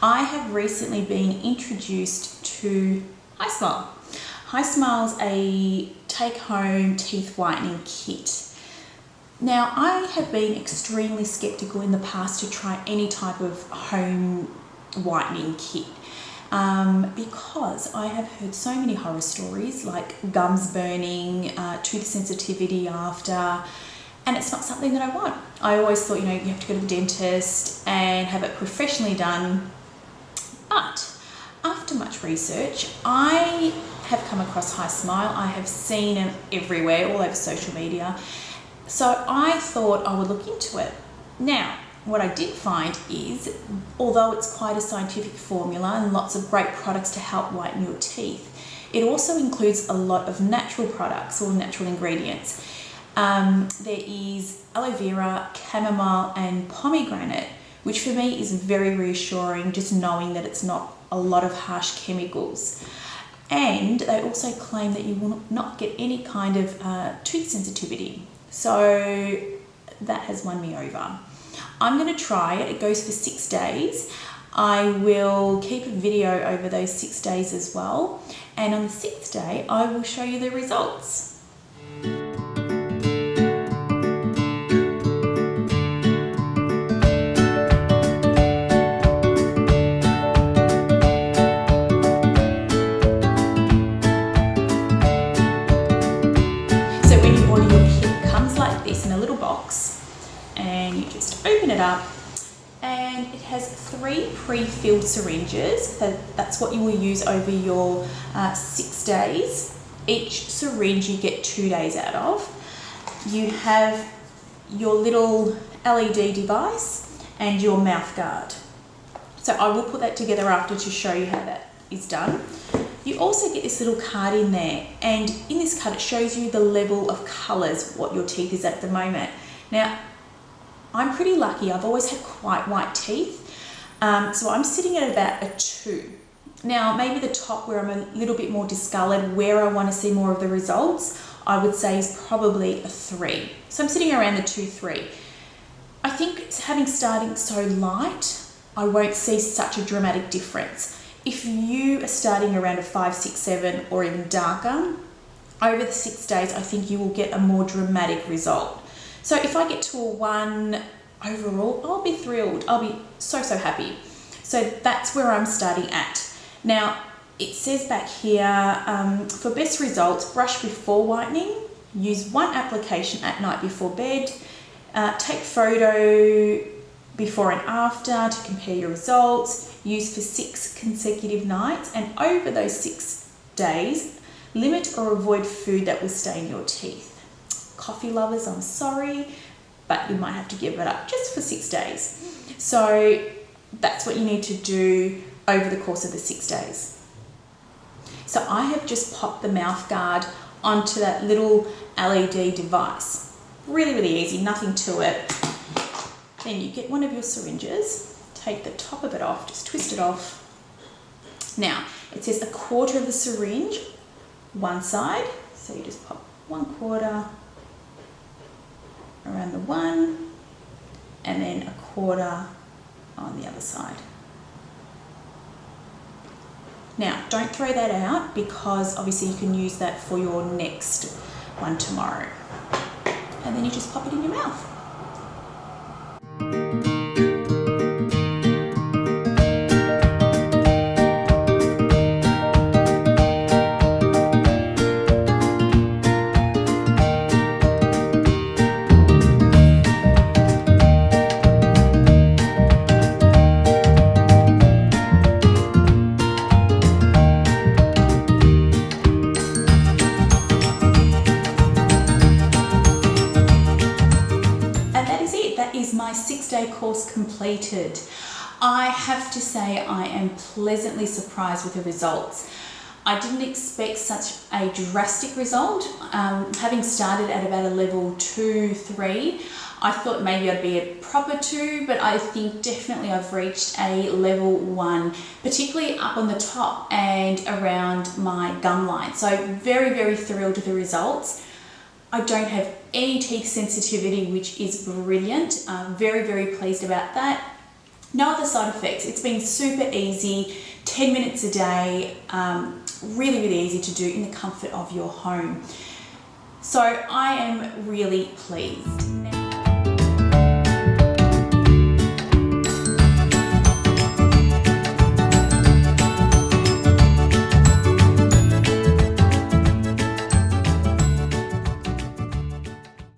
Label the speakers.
Speaker 1: I have recently been introduced to HiSmile. HiSmile's a take-home teeth whitening kit. Now, I have been extremely skeptical in the past to try any type of home whitening kit because I have heard so many horror stories like gums burning, tooth sensitivity after, and it's not something that I want. I always thought, you have to go to the dentist and have it professionally done. But after much research, I have come across HiSmile. I have seen it everywhere, all over social media. So I thought I would look into it. Now, what I did find is, although it's quite a scientific formula and lots of great products to help whiten your teeth, it also includes a lot of natural products or natural ingredients. There is aloe vera, chamomile and pomegranate, which for me is very reassuring, just knowing that it's not a lot of harsh chemicals. And they also claim that you will not get any kind of tooth sensitivity. So that has won me over. I'm going to try it. It goes for 6 days. I will keep a video over those 6 days as well. And on the 6th day, I will show you the results. And you just open it up, and it has 3 pre-filled syringes. That's what you will use over your 6 days. Each syringe you get 2 days out of. You have your little LED device and your mouth guard. So I will put that together after to show you how that is done. You also get this little card in there, and in this card it shows you the level of colours, what your teeth is at the moment. Now, I'm pretty lucky. I've always had quite white teeth, so I'm sitting at about a 2. Now, maybe the top where I'm a little bit more discoloured, where I want to see more of the results, I would say is probably a 3. So I'm sitting around the 2, 3. I think starting so light, I won't see such a dramatic difference. If you are starting around a 5, 6, 7 or even darker, over the 6 days, I think you will get a more dramatic result. So if I get to a 1 overall, I'll be thrilled. I'll be so happy. So that's where I'm starting at. Now, it says back here, for best results, brush before whitening, use 1 application at night before bed, take photo before and after to compare your results, use for 6 consecutive nights, and over those 6 days, limit or avoid food that will stain your teeth. Coffee lovers, I'm sorry, but you might have to give it up just for 6 days. So that's what you need to do over the course of the 6 days. So I have just popped the mouth guard onto that little LED device. Really easy, nothing to it. Then you get one of your syringes, take the top of it off, just twist it off. Now, it says 1/4 of the syringe, one side, so you just pop 1/4 around the 1 and then 1/4 on the other side. Now, don't throw that out because obviously you can use that for your next one tomorrow. And then you just pop it in your mouth. My 6-day course completed. I have to say I am pleasantly surprised with the results. I didn't expect such a drastic result. Having started at about a level 2, 3, I thought maybe I'd be a proper 2, but I think definitely I've reached a level 1, particularly up on the top and around my gum line. So very thrilled with the results. I don't have any teeth sensitivity, which is brilliant. I'm very pleased about that. No other side effects. It's been super easy, 10 minutes a day, really, really easy to do in the comfort of your home. So I am really pleased.